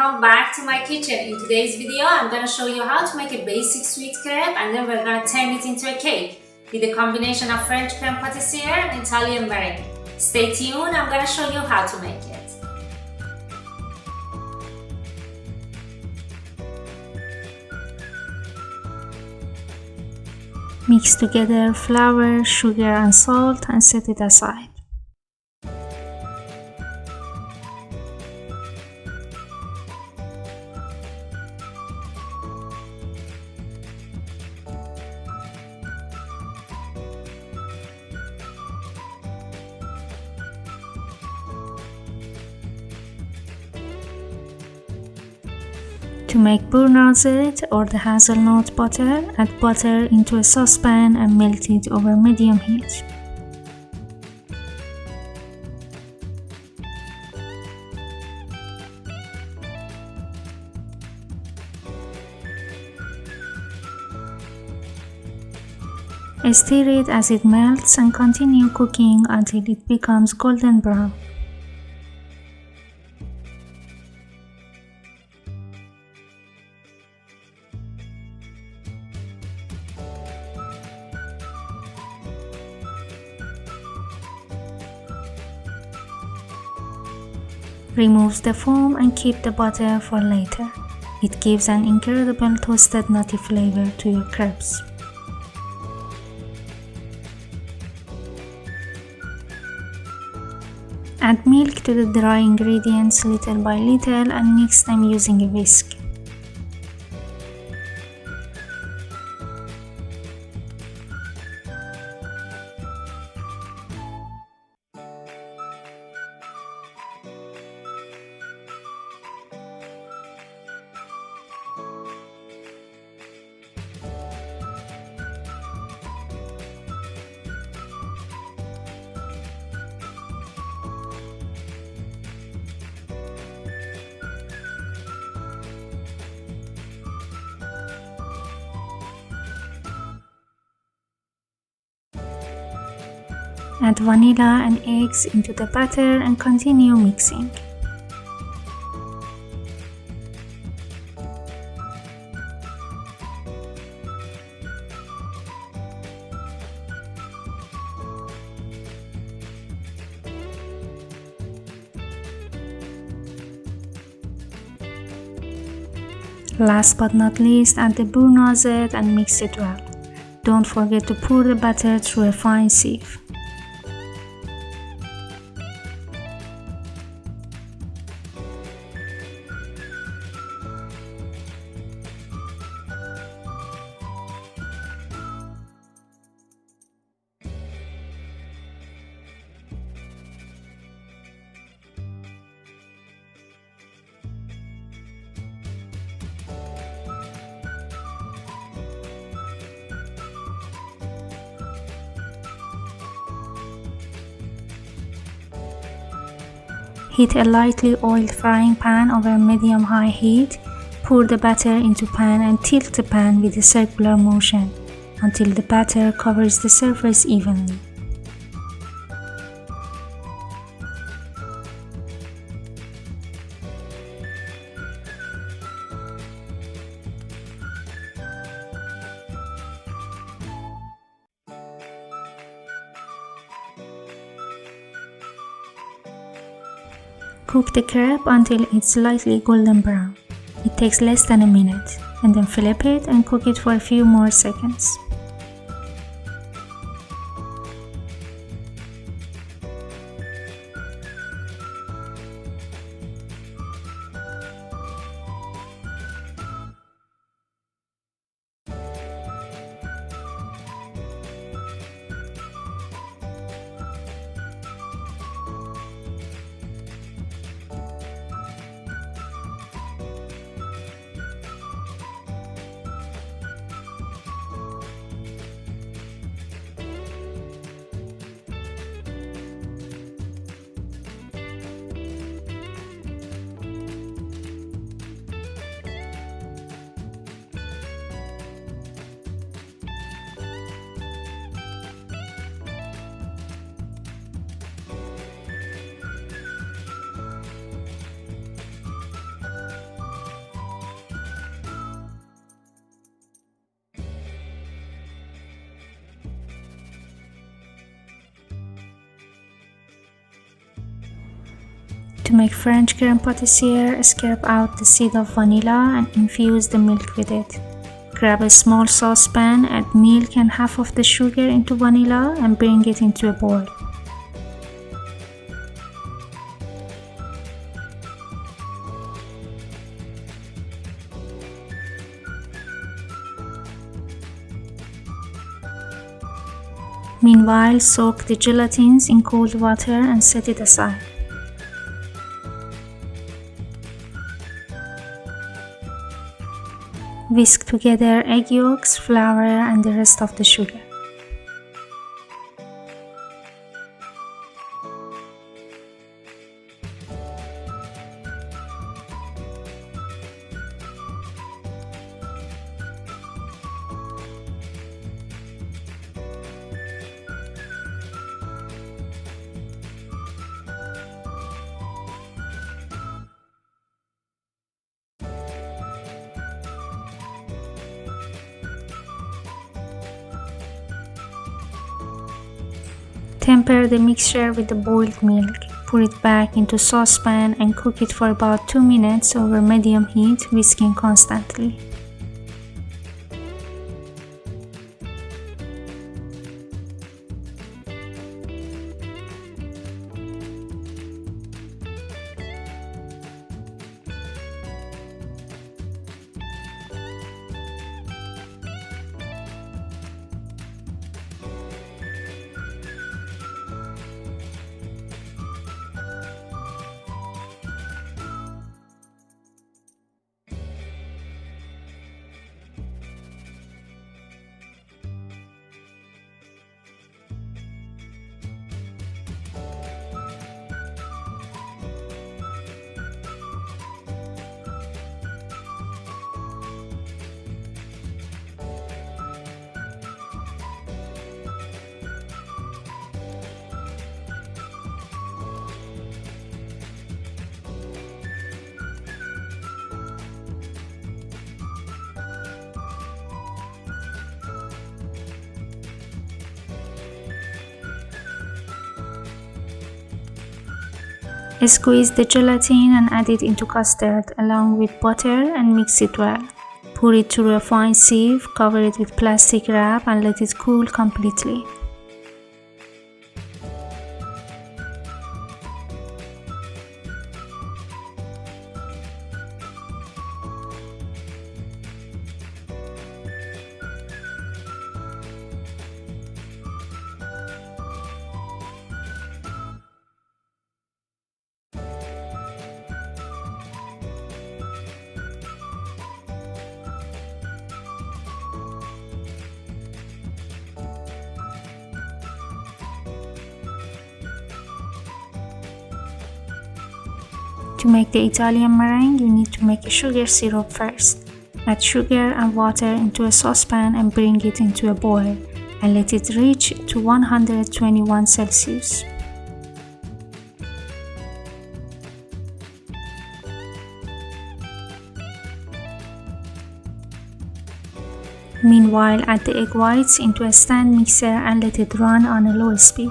welcome back to my kitchen. In today's video, I'm gonna show you how to make a basic sweet crepe and then we're gonna turn it into a cake with a combination of French creme patissiere and Italian meringue. Stay tuned, I'm gonna show you how to make it. Mix together flour, sugar and salt and set it aside. To make Beurre Noisette or the hazelnut butter, add butter into a saucepan and melt it over medium heat. Stir it as it melts and continue cooking until it becomes golden brown. Remove the foam and keep the butter for later. It gives an incredible toasted nutty flavor to your crepes. Add milk to the dry ingredients little by little and mix them using a whisk. Add vanilla and eggs into the batter and continue mixing. Last but not least, add the Beurre Noisette and mix it well. Don't forget to pour the batter through a fine sieve. Heat a lightly oiled frying pan over medium-high heat. Pour the batter into pan and tilt the pan with a circular motion until the batter covers the surface evenly. Cook the crepe until it's lightly golden brown. It takes less than a minute, and then flip it and cook it for a few more seconds. To make French creme patissiere, scrape out the seed of vanilla and infuse the milk with it. Grab a small saucepan, add milk and half of the sugar into vanilla and bring it into a boil. Meanwhile, soak the gelatines in cold water and set it aside. Whisk together egg yolks, flour, and the rest of the sugar. Temper the mixture with the boiled milk. Pour it back into saucepan and cook it for about 2 minutes over medium heat, whisking constantly. Squeeze the gelatin and add it into custard along with butter and mix it well. Pour it through a fine sieve, cover it with plastic wrap and let it cool completely. To make the Italian meringue, you need to make a sugar syrup first. Add sugar and water into a saucepan and bring it into a boil, and let it reach to 121 Celsius. Meanwhile, add the egg whites into a stand mixer and let it run on a low speed.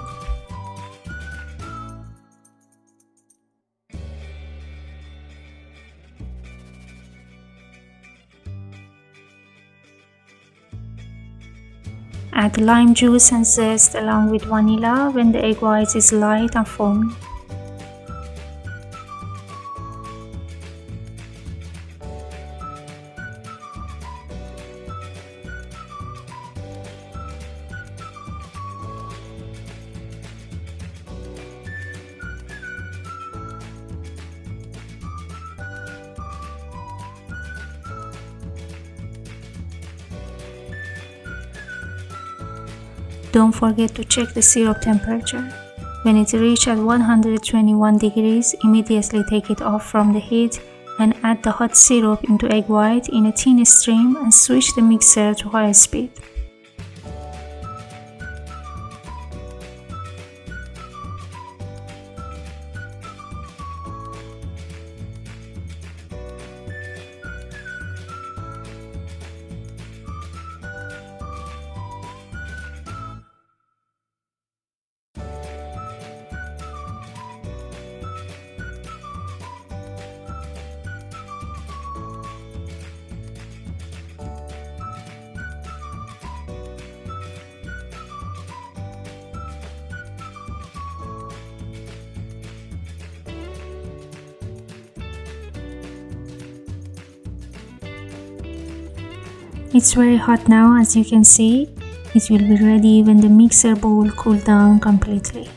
Add lime juice and zest along with vanilla when the egg white is light and foamy. Don't forget to check the syrup temperature. When it reaches at 121 degrees, immediately take it off from the heat and add the hot syrup into egg white in a thin stream and switch the mixer to high speed. It's very hot now, as you can see. It will be ready when the mixer bowl cools down completely.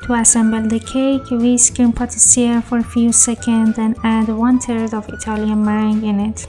To assemble the cake, whisk creme patissiere for a few seconds and add 1/3 of Italian meringue in it.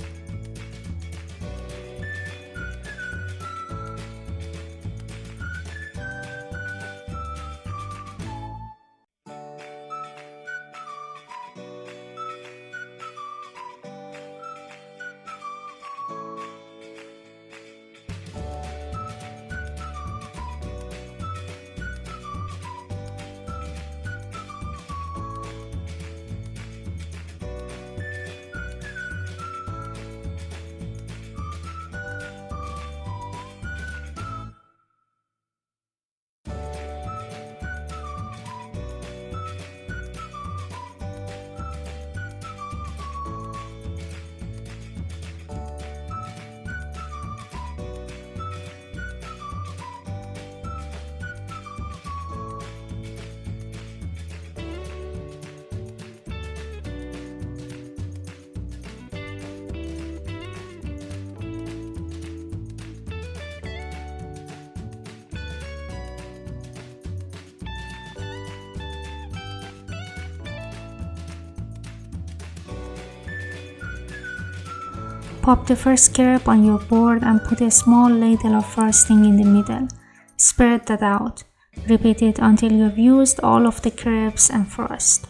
Pop the first crepe on your board and put a small ladle of frosting in the middle. Spread that out. Repeat it until you've used all of the crepes and frost.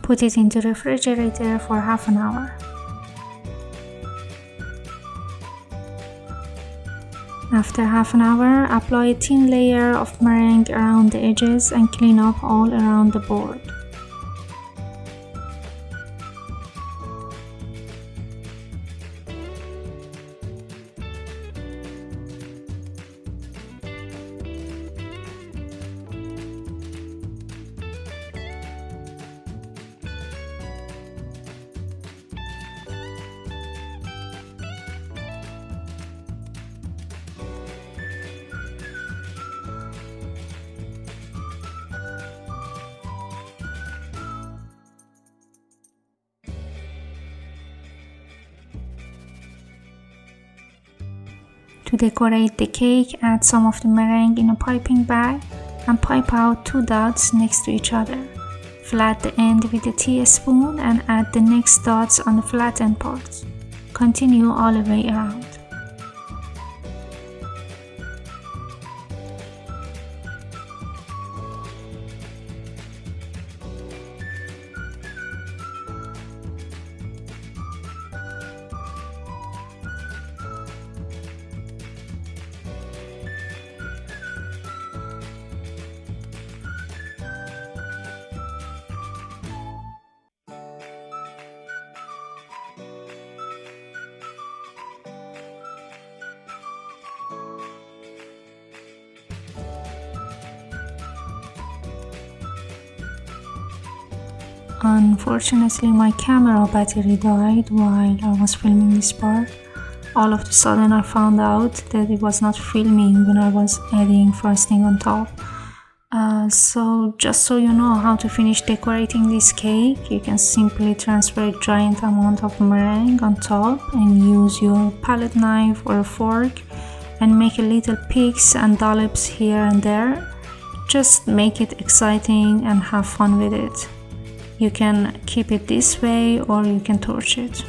Put it into the refrigerator for half an hour. After half an hour, apply a thin layer of meringue around the edges and clean up all around the board. To decorate the cake, add some of the meringue in a piping bag and pipe out 2 dots next to each other. Flat the end with a teaspoon and add the next dots on the flattened parts. Continue all the way around. Unfortunately, my camera battery died while I was filming this part. All of a sudden I found out that it was not filming when I was adding frosting on top. So just so you know how to finish decorating this cake, you can simply transfer a giant amount of meringue on top and use your palette knife or a fork and make a little peaks and dollops here and there. Just make it exciting and have fun with it. You can keep it this way or you can torch it.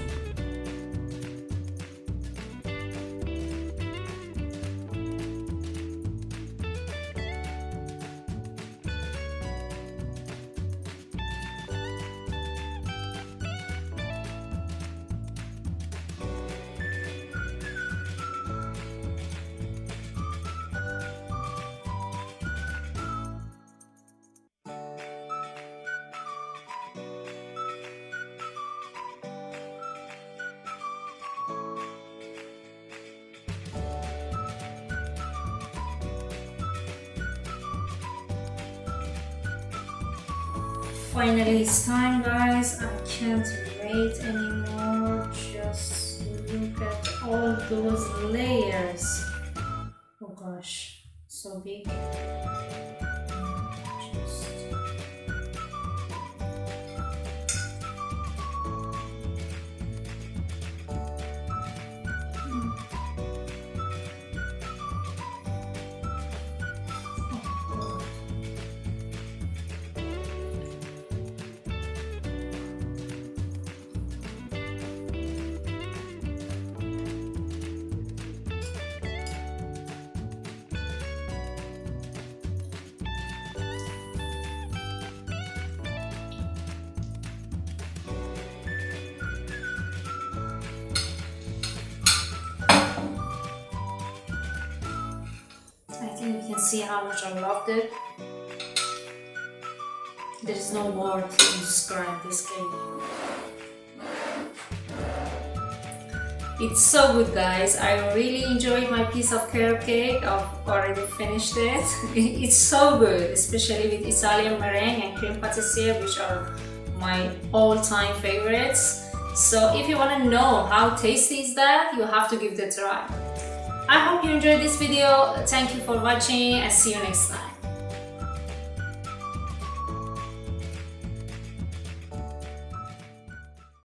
Finally, it's time, guys. I can't wait anymore. Just look at all those layers. Oh gosh, so big. I think you can see how much I loved it. There is no word to describe this cake. It's so good, guys. I really enjoyed my piece of carrot cake. I've already finished it. It's so good, especially with Italian meringue and creme patissiere, which are my all-time favorites. So if you want to know how tasty is that, you have to give it a try. I hope you enjoyed this video. Thank you for watching and see you next time.